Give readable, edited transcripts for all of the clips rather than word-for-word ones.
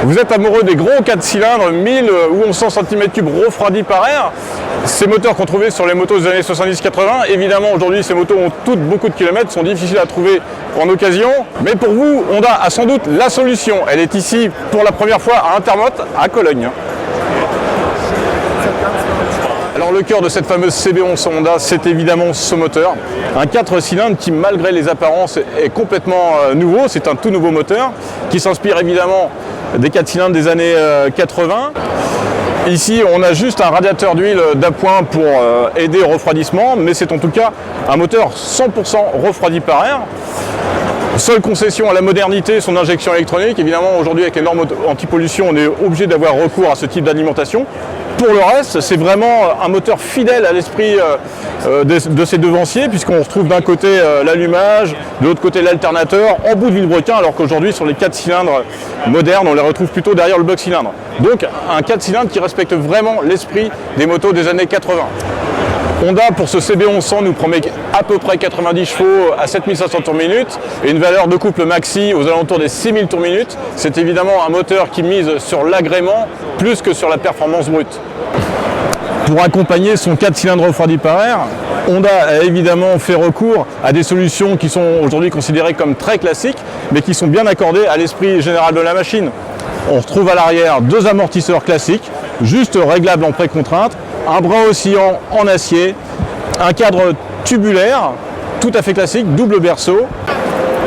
Vous êtes amoureux des gros 4 cylindres 1000 ou 1100 cm3 refroidis par air. Ces moteurs qu'on trouvait sur les motos des années 70-80, évidemment aujourd'hui ces motos ont toutes beaucoup de kilomètres, sont difficiles à trouver en occasion. Mais pour vous, Honda a sans doute la solution. Elle est ici pour la première fois à Intermote, à Cologne. Alors le cœur de cette fameuse CB1100 Honda, c'est évidemment ce moteur. Un 4 cylindres qui, malgré les apparences, est complètement nouveau. C'est un tout nouveau moteur qui s'inspire évidemment des 4 cylindres des années 80. Ici, on a juste un radiateur d'huile d'appoint pour aider au refroidissement, mais c'est en tout cas un moteur 100% refroidi par air. Seule concession à la modernité, son injection électronique. Évidemment, aujourd'hui, avec les normes anti-pollution, on est obligé d'avoir recours à ce type d'alimentation. Pour le reste, c'est vraiment un moteur fidèle à l'esprit de ses devanciers, puisqu'on retrouve d'un côté l'allumage, de l'autre côté l'alternateur, en bout de vilebrequin, alors qu'aujourd'hui, sur les 4 cylindres modernes, on les retrouve plutôt derrière le bloc cylindre. Donc, un 4 cylindres qui respecte vraiment l'esprit des motos des années 80. Honda, pour ce CB1100, nous promet à peu près 90 chevaux à 7500 tours minute et une valeur de couple maxi aux alentours des 6000 tours minute. C'est évidemment un moteur qui mise sur l'agrément plus que sur la performance brute. Pour accompagner son 4 cylindres refroidi par air, Honda a évidemment fait recours à des solutions qui sont aujourd'hui considérées comme très classiques, mais qui sont bien accordées à l'esprit général de la machine. On retrouve à l'arrière 2 amortisseurs classiques, juste réglables en précontrainte, un bras oscillant en acier, un cadre tubulaire, tout à fait classique, double berceau.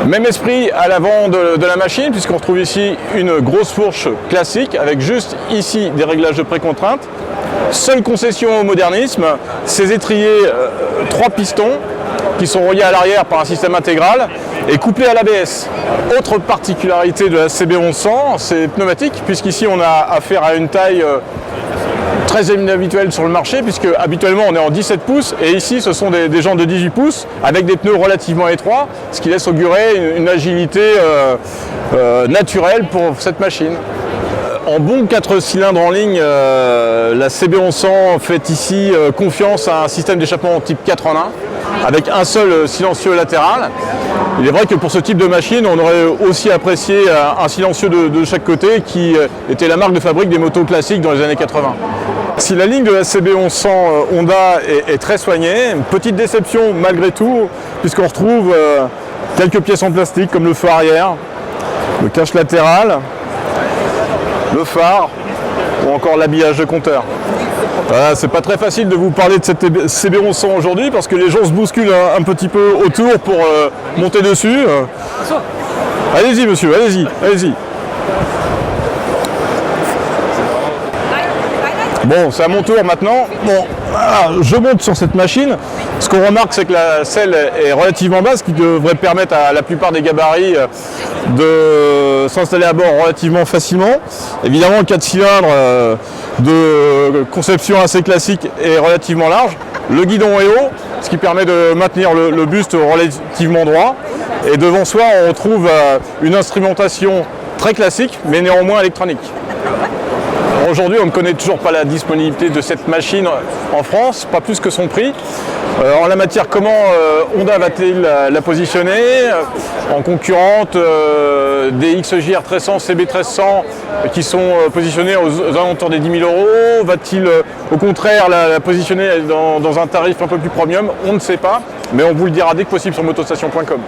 Même esprit à l'avant de la machine, puisqu'on retrouve ici une grosse fourche classique, avec juste ici des réglages de précontrainte. Seule concession au modernisme, ces étriers 3 pistons, qui sont reliés à l'arrière par un système intégral et couplés à l'ABS. Autre particularité de la CB1100, c'est les pneumatiques, puisqu'ici on a affaire à une taille très inhabituelle sur le marché, puisque habituellement on est en 17 pouces et ici ce sont des jantes de 18 pouces avec des pneus relativement étroits, ce qui laisse augurer une agilité naturelle pour cette machine. En bon 4 cylindres en ligne, la CB1100 fait ici confiance à un système d'échappement type 4 en 1 avec un seul silencieux latéral. Il est vrai que pour ce type de machine, on aurait aussi apprécié un silencieux de chaque côté qui était la marque de fabrique des motos classiques dans les années 80. Si la ligne de la CB1100 Honda est très soignée, une petite déception malgré tout, puisqu'on retrouve quelques pièces en plastique comme le feu arrière, le cache latéral, le phare ou encore l'habillage de compteur. Voilà, c'est pas très facile de vous parler de cette CB1100 aujourd'hui parce que les gens se bousculent un petit peu autour pour monter dessus. Allez-y monsieur, allez-y, allez-y. Bon, c'est à mon tour maintenant. Bon, voilà, je monte sur cette machine. Ce qu'on remarque, c'est que la selle est relativement basse, ce qui devrait permettre à la plupart des gabarits de s'installer à bord relativement facilement. Évidemment, le 4 cylindres de conception assez classique est relativement large. Le guidon est haut, ce qui permet de maintenir le buste relativement droit. Et devant soi, on retrouve une instrumentation très classique, mais néanmoins électronique. Aujourd'hui, on ne connaît toujours pas la disponibilité de cette machine en France, pas plus que son prix. En la matière, comment Honda va-t-il la positionner en concurrente des XJR 1300, CB 1300 qui sont positionnés aux alentours des 10 000 €? Va-t-il au contraire la positionner dans un tarif un peu plus premium? On ne sait pas, mais on vous le dira dès que possible sur motostation.com.